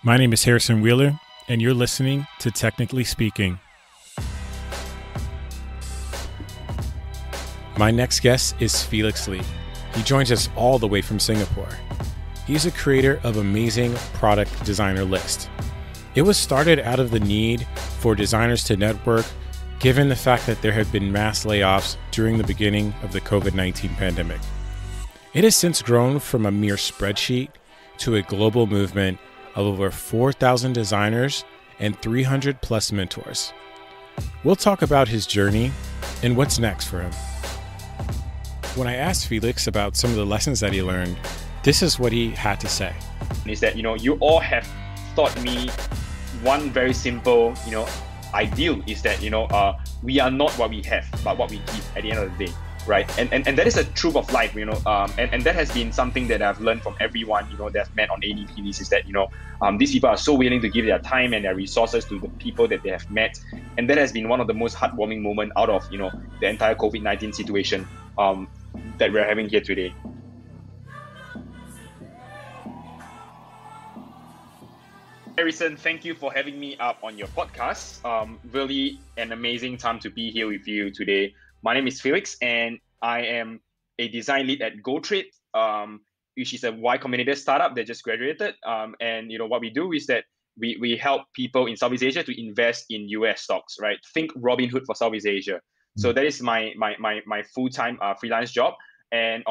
My name is Harrison Wheeler, and you're listening to Technically Speaking. My next guest is Felix Lee. He joins us all the way from Singapore. He's a creator of amazing product designer list. It was started out of the need for designers to network, given the fact that there have been mass layoffs during the beginning of the COVID-19 pandemic. It has since grown from a mere spreadsheet to a global movement of over 4,000 designers and 300 plus mentors. We'll talk about his journey and what's next for him. When I asked Felix about some of the lessons that he learned, this is what he had to say. Is that, you all have taught me one very simple, ideal is that, we are not what we have, but what we give at the end of the day. Right. And that is a truth of life, and that has been something that I've learned from everyone, that I've met on ADPs is that, these people are so willing to give their time and their resources to the people that they have met. And that has been one of the most heartwarming moments out of, the entire COVID-19 situation that we're having here today. Harrison, thank you for having me up on your podcast. Really an amazing time to be here with you today. My name is Felix, and I am a design lead at GoTrade, which is a Y Combinator startup that just graduated. And what we do is that we help people in Southeast Asia to invest in US stocks, right? Think Robinhood for Southeast Asia. So that is my full-time freelance job. And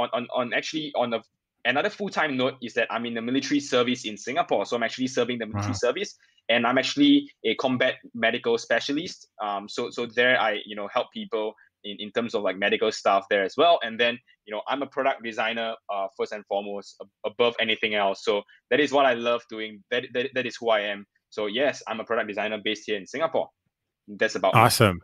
another full-time note is that I'm in the military service in Singapore. So I'm actually serving the military service, and I'm actually a combat medical specialist. So there I help people in terms of like medical stuff there as well. And then, I'm a product designer first and foremost above anything else. So that is what I love doing. That is who I am. So yes, I'm a product designer based here in Singapore. That's about Awesome. Me.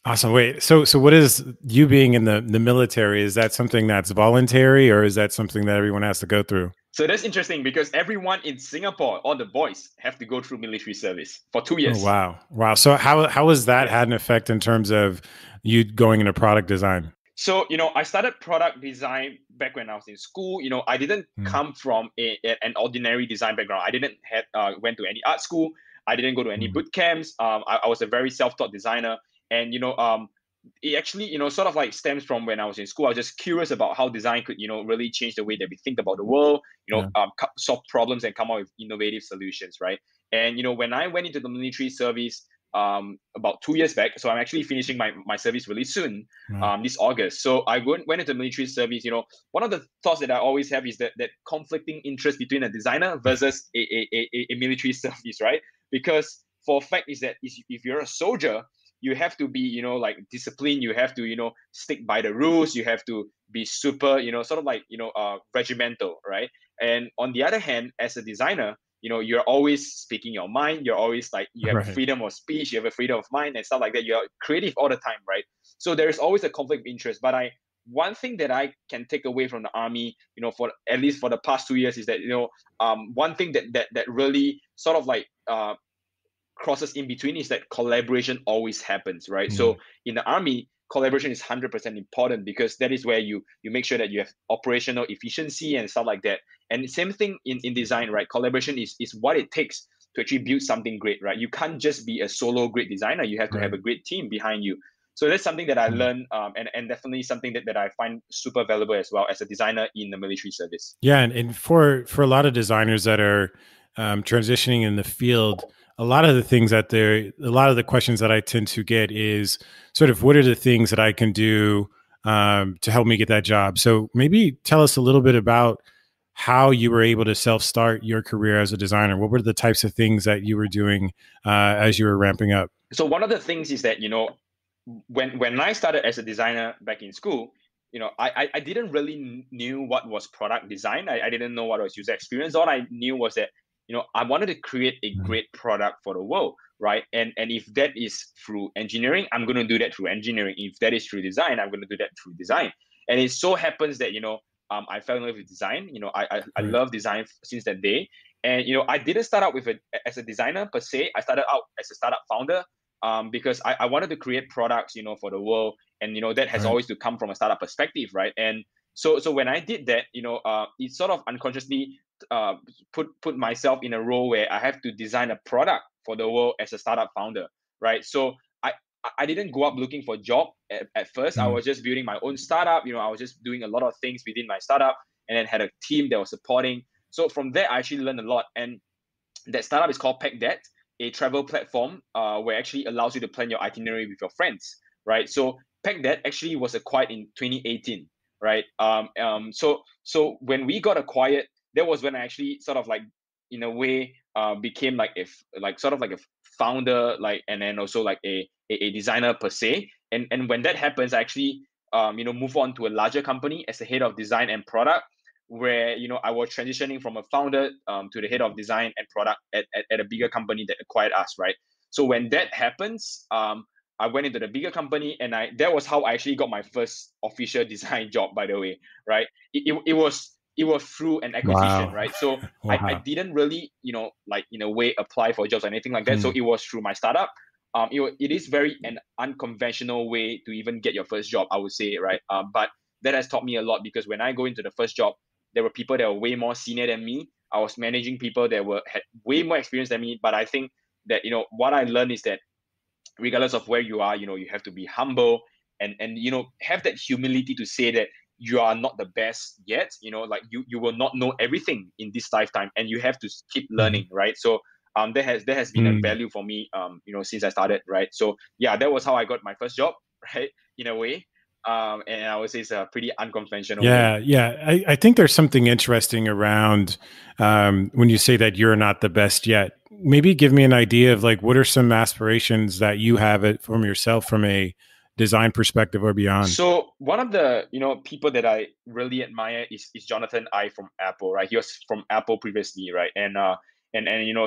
Awesome. Wait, so what is you being in the military? Is that something that's voluntary, or is that something that everyone has to go through? So that's interesting because everyone in Singapore, all the boys, have to go through military service for 2 years. Oh, wow. So how has that had an effect in terms of you going into product design? So, I started product design back when I was in school. I didn't come from an ordinary design background. I didn't went to any art school. I didn't go to any boot camps. I was a very self-taught designer. And, it actually, sort of like stems from when I was in school. I was just curious about how design could, really change the way that we think about the world, solve problems and come up with innovative solutions, right? And, when I went into the military service about 2 years back, so I'm actually finishing my service really soon, this August. So I went into the military service. One of the thoughts that I always have is that conflicting interest between a designer versus a military service, right? Because for a fact is that if you're a soldier, you have to be, like disciplined. You have to, stick by the rules. You have to be super, sort of like, regimental, right? And on the other hand, as a designer, you're always speaking your mind. You're always like, you have freedom of speech. You have a freedom of mind and stuff like that. You're creative all the time, right? So there is always a conflict of interest. But one thing that I can take away from the army, for at least for the past 2 years is that, one thing that really sort of like, crosses in between is that collaboration always happens, right? So in the army, collaboration is 100% important because that is where you make sure that you have operational efficiency and stuff like that. And the same thing in design, right? Collaboration is what it takes to actually build something great, right? You can't just be a solo great designer. You have to have a great team behind you. So that's something that I learned and definitely something that I find super valuable as well as a designer in the military service. Yeah, and for a lot of designers that are transitioning in the field, a lot of the questions that I tend to get is sort of what are the things that I can do to help me get that job? So maybe tell us a little bit about how you were able to self-start your career as a designer. What were the types of things that you were doing as you were ramping up? So one of the things is that, when I started as a designer back in school, I didn't really knew what was product design. I didn't know what was user experience. All I knew was that I wanted to create a great product for the world, right? And if that is through engineering, I'm going to do that through engineering. If that is through design, I'm going to do that through design. And it so happens that, I fell in love with design. I love design since that day. And, I didn't start out as a designer per se. I started out as a startup founder because I wanted to create products, for the world. And, that has always to come from a startup perspective, right? And so when I did that, it sort of unconsciously put myself in a role where I have to design a product for the world as a startup founder, right? So I didn't go up looking for a job at first. I was just building my own startup. I was just doing a lot of things within my startup, and then had a team that was supporting. So from there, I actually learned a lot. And that startup is called PackThat, a travel platform where it actually allows you to plan your itinerary with your friends, right? So PackThat actually was acquired in 2018, right? So when we got acquired, that was when I actually sort of like, in a way, became like sort of like a founder, like, and then also like a designer per se. And when that happens, I actually move on to a larger company as the head of design and product, where I was transitioning from a founder to the head of design and product at a bigger company that acquired us, right? So when that happens, I went into the bigger company, and that was how I actually got my first official design job, by the way, right? It was through an acquisition, Wow. right? So I Wow. didn't really, like, in a way, apply for jobs or anything like that. So it was through my startup. It is very an unconventional way to even get your first job, I would say, right? But that has taught me a lot, because when I go into the first job, there were people that were way more senior than me. I was managing people that had way more experience than me. But I think that what I learned is that regardless of where you are, you have to be humble, and have that humility to say that you are not the best yet. Like, you will not know everything in this lifetime, and you have to keep learning, right? So that has been a value for me, since I started, right? So yeah, that was how I got my first job, right, in a way. And I would say it's a pretty unconventional way. Yeah, yeah. I think there's something interesting around when you say that you're not the best yet. Maybe give me an idea of like what are some aspirations that you have it from yourself from a design perspective or beyond. So one of the people that I really admire is Jonathan Ive from Apple, right? He was from Apple previously, right? And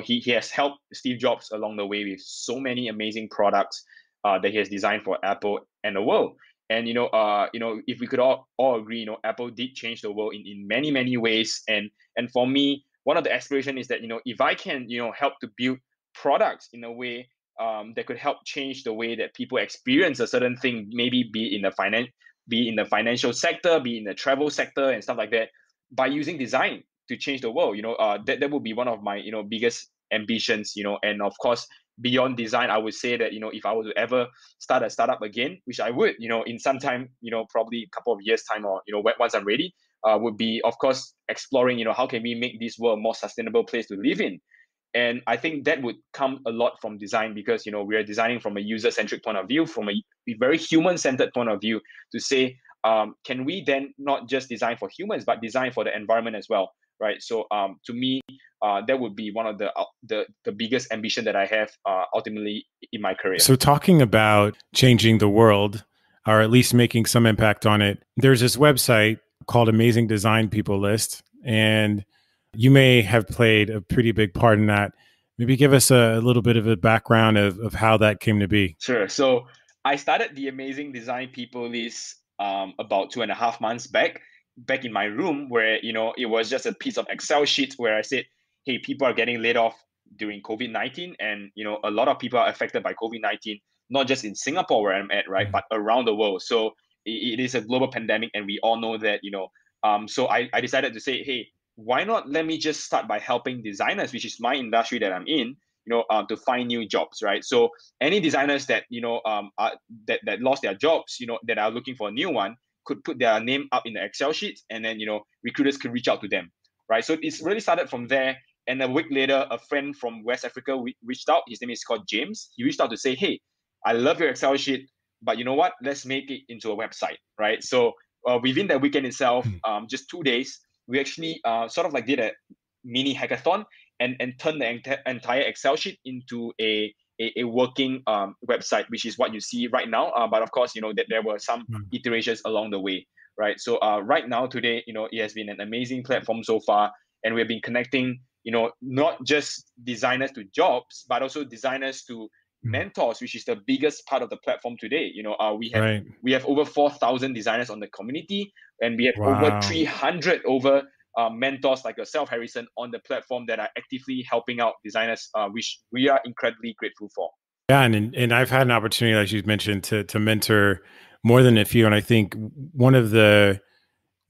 he has helped Steve Jobs along the way with so many amazing products that he has designed for Apple and the world. And if we could all agree, Apple did change the world in many many ways. And for me, one of the aspiration is that if I can help to build products in a way that could help change the way that people experience a certain thing, maybe be in the financial sector, be in the travel sector and stuff like that, by using design to change the world. That would be one of my biggest ambitions. And of course, beyond design, I would say that if I were to ever start a startup again, which I would, in some time, probably a couple of years time, or once I'm ready, would be, of course, exploring how can we make this world a more sustainable place to live in. And I think that would come a lot from design, because we are designing from a user-centric point of view, from a very human-centered point of view, to say, can we then not just design for humans, but design for the environment as well, right? So to me, that would be one of the biggest ambition that I have ultimately in my career. So talking about changing the world, or at least making some impact on it, there's this website called Amazing Design People List, and you may have played a pretty big part in that. Maybe give us a little bit of a background of how that came to be. Sure. So I started the Amazing Design People List about 2.5 months back in my room, where it was just a piece of Excel sheet where I said, hey, people are getting laid off during COVID-19, and a lot of people are affected by COVID-19, not just in Singapore where I'm at, right, but around the world. So it is a global pandemic, and we all know that. So I decided to say, hey, why not let me just start by helping designers, which is my industry that I'm in, to find new jobs, right? So any designers that that lost their jobs, that are looking for a new one, could put their name up in the Excel sheet, and then recruiters could reach out to them, right? So it's really started from there. And a week later, a friend from West Africa reached out. His name is called James. He reached out to say, hey, I love your Excel sheet, but you know what? Let's make it into a website, right? So within that weekend itself, just 2 days, we actually sort of like did a mini hackathon, and turned the entire Excel sheet into a working website, which is what you see right now. But of course, that there were some iterations along the way, right? So right now, today, it has been an amazing platform so far, and we've been connecting, not just designers to jobs, but also designers to mentors, which is the biggest part of the platform today. Right. We have over 4,000 designers on the community, and we have over Wow. 300 mentors like yourself, Harrison, on the platform that are actively helping out designers, which we are incredibly grateful for. Yeah, and I've had an opportunity, as you mentioned, to mentor more than a few, and I think one of the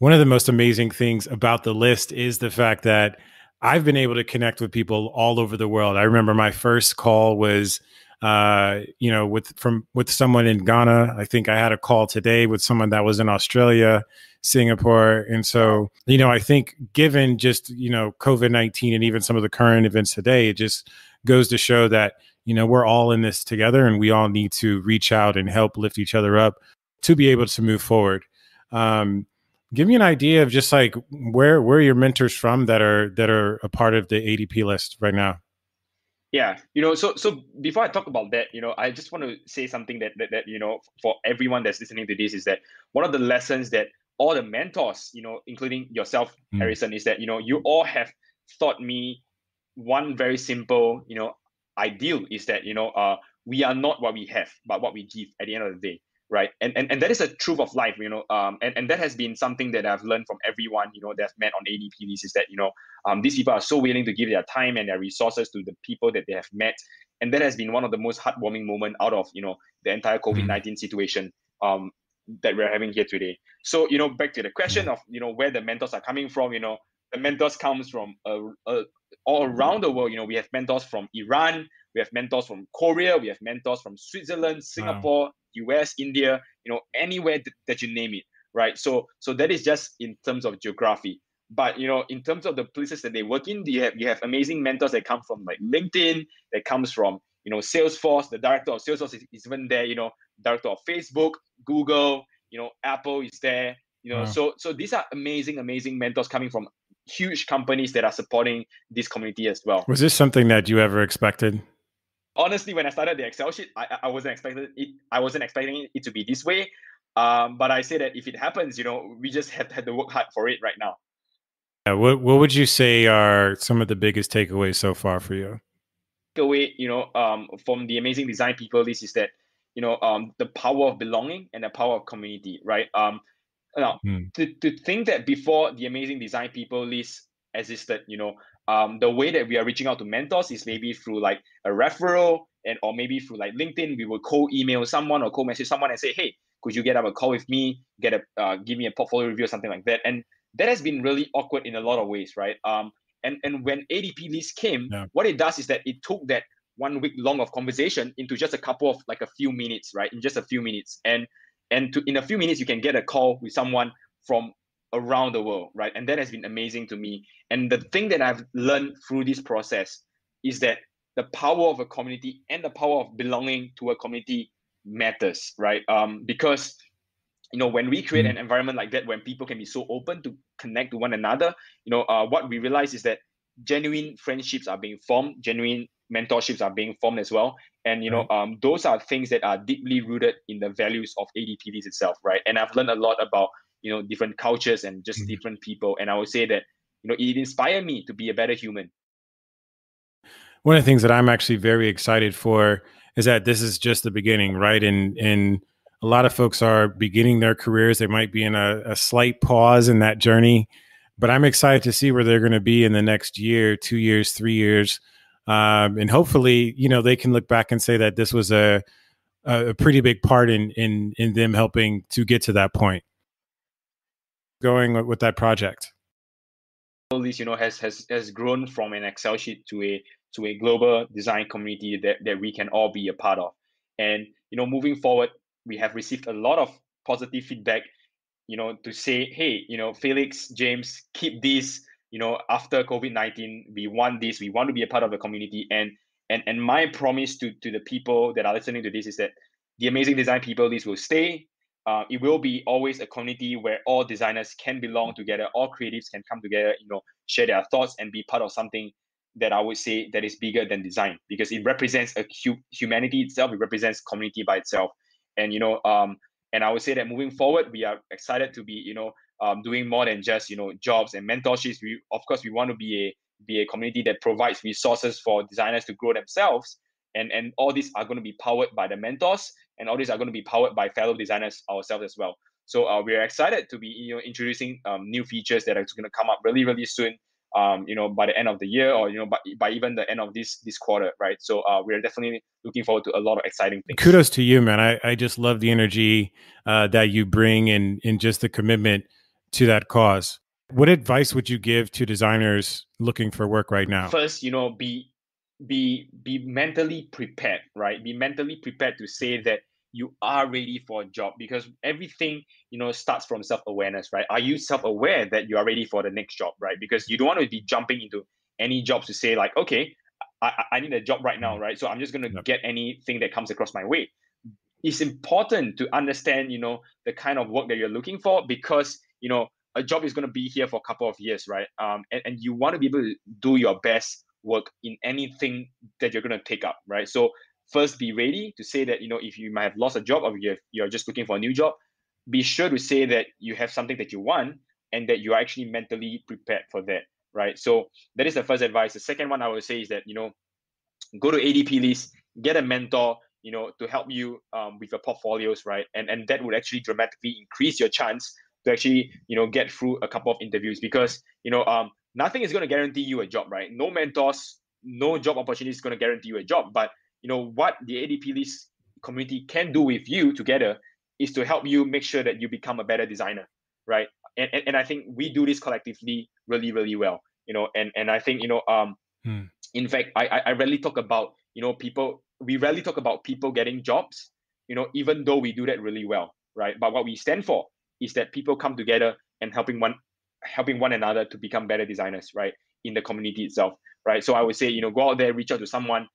most amazing things about the list is the fact that I've been able to connect with people all over the world. I remember my first call was, with someone in Ghana. I think I had a call today with someone that was in Australia, Singapore. And so, I think given just, COVID-19 and even some of the current events today, it just goes to show that, we're all in this together and we all need to reach out and help lift each other up to be able to move forward. Give me an idea of just like where your mentors from that are a part of the ADP list right now. Yeah, so before I talk about that, I just want to say something that for everyone that's listening to this is that one of the lessons that all the mentors, including yourself, Harrison, is that you all have taught me one very simple, ideal is that we are not what we have, but what we give at the end of the day, right? And that is a truth of life, and that has been something that I've learned from everyone, that I've met on ADP. This is that these people are so willing to give their time and their resources to the people that they have met, and that has been one of the most heartwarming moments out of the entire COVID-19 situation that we're having here today. So back to the question of where the mentors are coming from. The mentors comes from all around the world. We have mentors from Iran, we have mentors from Korea, we have mentors from Switzerland, Singapore, US, India, anywhere that you name it, right? So that is just in terms of geography. But in terms of the places that they work in, you have amazing mentors that come from like LinkedIn, that comes from Salesforce. The director of Salesforce is even there. Director of Facebook, Google, Apple is there. So these are amazing mentors coming from huge companies that are supporting this community as well. Was this something that you ever expected? Honestly, when I started the Excel sheet, I wasn't expecting it. I wasn't expecting it to be this way. But I say that if it happens, we just have to work hard for it right now. Yeah, what would you say are some of the biggest takeaways so far for you? Takeaway, from the amazing design people list is that, the power of belonging and the power of community, right? Now, to think that before the amazing design people list existed, the way that we are reaching out to mentors is maybe through like a referral or maybe through like LinkedIn. We will email someone or message someone and say, hey, could you get up a call with me, give me a portfolio review or something like that. And that has been really awkward in a lot of ways, right? And when ADP list came, what it does is that it took that 1 week long of conversation into just a couple of like a few minutes, right? In just a few minutes. And in a few minutes, you can get a call with someone from around the world, right? And that has been amazing to me. And the thing that I've learned through this process is that the power of a community and the power of belonging to a community matters, right? Because when we create an environment like that, when people can be so open to connect to one another, what we realize is that genuine friendships are being formed, genuine mentorships are being formed as well. And, those are things that are deeply rooted in the values of ADPDs itself, right? And I've learned a lot about, different cultures and just different people. And I would say that, it inspired me to be a better human. One of the things that I'm actually very excited for is that this is just the beginning, right? And a lot of folks are beginning their careers. They might be in a slight pause in that journey, but I'm excited to see where they're going to be in the next year, 2 years, 3 years. And hopefully, they can look back and say that this was a pretty big part in them helping to get to that point. Going with that project. All this, has grown from an Excel sheet to a global design community that we can all be a part of. And moving forward, we have received a lot of positive feedback, to say, hey, Felix, James, keep this. After COVID-19, we want this. We want to be a part of the community. And my promise to the people that are listening to this is that the amazing design people list will stay. It will be always a community where all designers can belong together, all creatives can come together, share their thoughts and be part of something that I would say that is bigger than design, because it represents humanity itself. It represents community by itself. And and I would say that moving forward, we are excited to be doing more than just jobs and mentorships. Of course we want to be a community that provides resources for designers to grow themselves. And all these are going to be powered by the mentors, and all these are going to be powered by fellow designers ourselves as well. So we are excited to be introducing new features that are going to come up really, really soon. By the end of the year, or by even the end of this quarter, right? So we are definitely looking forward to a lot of exciting things. Kudos to you, man. I just love the energy that you bring and just the commitment to that cause. What advice would you give to designers looking for work right now? First, be mentally prepared, right? Be mentally prepared to say that you are ready for a job, because everything starts from self-awareness, right? Are you self-aware that you are ready for the next job, right? Because you don't want to be jumping into any jobs to say like, okay, I need a job right now, right? So I'm just going to Yep. get anything that comes across my way. It's important to understand the kind of work that you're looking for, because a job is going to be here for a couple of years, right? And you want to be able to do your best work in anything that you're going to take up, right? So first, be ready to say that if you might have lost a job, or you're just looking for a new job, be sure to say that you have something that you want, and that you are actually mentally prepared for that, right? So that is the first advice. The second one I would say is that go to ADP list, get a mentor, to help you with your portfolios, right? And that would actually dramatically increase your chance to actually, get through a couple of interviews, because nothing is going to guarantee you a job, right? No mentors, no job opportunity is going to guarantee you a job. But what the ADP list community can do with you together is to help you make sure that you become a better designer, right? And I think we do this collectively really, really well, and I think Hmm. in fact, I rarely talk about people. We rarely talk about people getting jobs, even though we do that really well, right? But what we stand for is that people come together and helping one another to become better designers, right? In the community itself, right? So I would say, go out there, reach out to someone,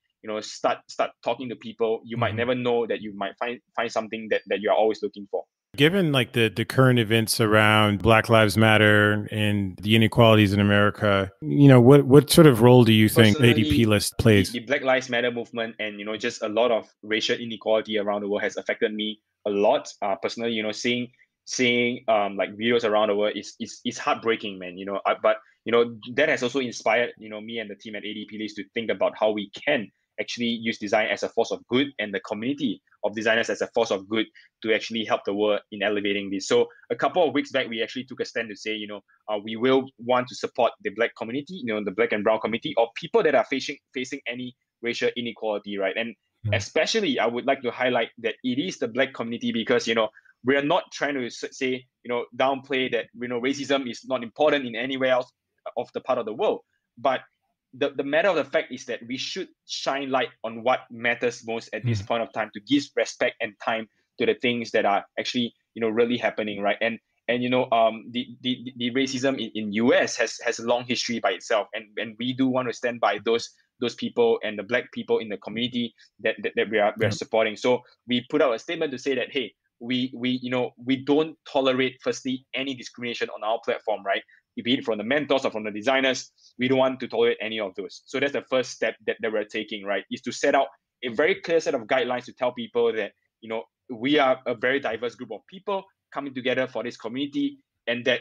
start talking to people. You might Mhm. never know that you might find something that you're always looking for. Given like the current events around Black Lives Matter and the inequalities in America, what sort of role do you think ADP Personally, list the plays? Black Lives Matter movement, and just a lot of racial inequality around the world has affected me a lot. Personally, seeing like videos around the world is heartbreaking, man. But that has also inspired me and the team at ADP List to think about how we can actually use design as a force of good, and the community of designers as a force of good, to actually help the world in elevating this. So a couple of weeks back, we actually took a stand to say, we will want to support the Black community, the Black and brown community, or people that are facing any racial inequality, right? And Mm. especially, I would like to highlight that it is the Black community, because we are not trying to say downplay that racism is not important in anywhere else of the part of the world, but the matter of the fact is that we should shine light on what matters most at this Mm. point of time, to give respect and time to the things that are actually really happening, right? And the racism in US has a long history by itself, and we do want to stand by those people and the Black people in the community that we are Yep. supporting. So we put out a statement to say that, hey, we don't tolerate, firstly, any discrimination on our platform, right? Be it from the mentors or from the designers, we don't want to tolerate any of those. So that's the first step that we're taking, right? Is to set out a very clear set of guidelines to tell people that we are a very diverse group of people coming together for this community, and that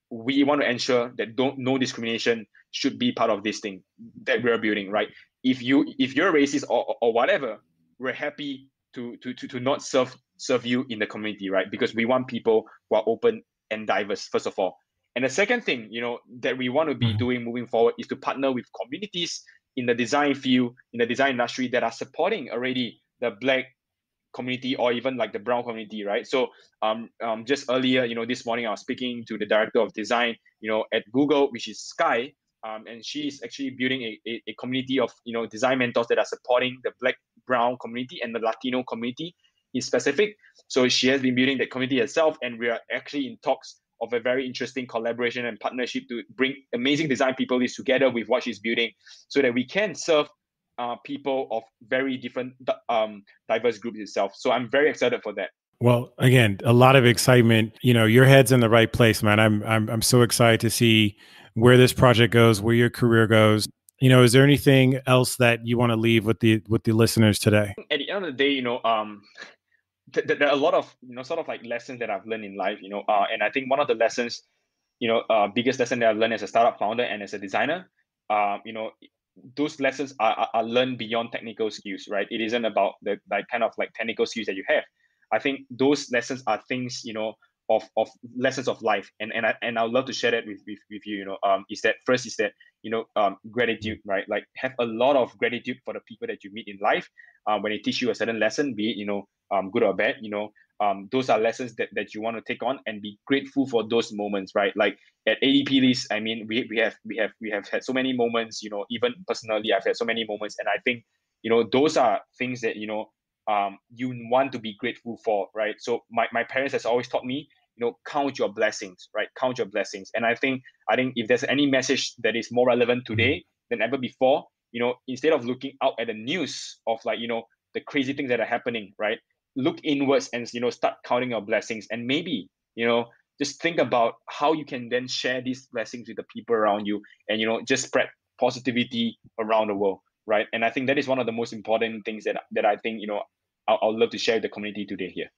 we want to ensure that no discrimination should be part of this thing that we're building, right? If you're racist or whatever, we're happy to not serve you in the community, right? Because we want people who are open and diverse, first of all. And the second thing, that we want to be Mhm. doing moving forward is to partner with communities in the design field, in the design industry, that are supporting already the Black community, or even like the brown community, right? So just earlier, this morning, I was speaking to the director of design, at Google, which is Sky. And she is actually building a community of design mentors that are supporting the Black, brown community and the Latino community in specific. So she has been building that community herself, and we are actually in talks of a very interesting collaboration and partnership to bring amazing design people together with what she's building, so that we can serve people of very different diverse groups itself. So I'm very excited for that. Well, again, a lot of excitement. Your head's in the right place, man. I'm so excited to see where this project goes, where your career goes. Is there anything else that you want to leave with the listeners today? At the end of the day, there are a lot of sort of like lessons that I've learned in life. And I think one of the lessons, biggest lesson that I've learned as a startup founder and as a designer, those lessons are learned beyond technical skills, right? It isn't about the like kind of like technical skills that you have. I think those lessons are things, of lessons of life, and I'd love to share that with you. Is that first is that gratitude, right? Like have a lot of gratitude for the people that you meet in life. When they teach you a certain lesson, be it good or bad, those are lessons that you want to take on and be grateful for those moments, right? Like at ADP list, I mean, we have had so many moments, even personally, I've had so many moments, and I think those are things that you want to be grateful for, right? So my parents has always taught me, count your blessings, right? Count your blessings. And I think if there's any message that is more relevant Mm. today than ever before, instead of looking out at the news of like the crazy things that are happening, right? Look inwards and start counting your blessings, and maybe just think about how you can then share these blessings with the people around you, and just spread positivity around the world, right? And I think that is one of the most important things that I think I'll love to share with the community today here.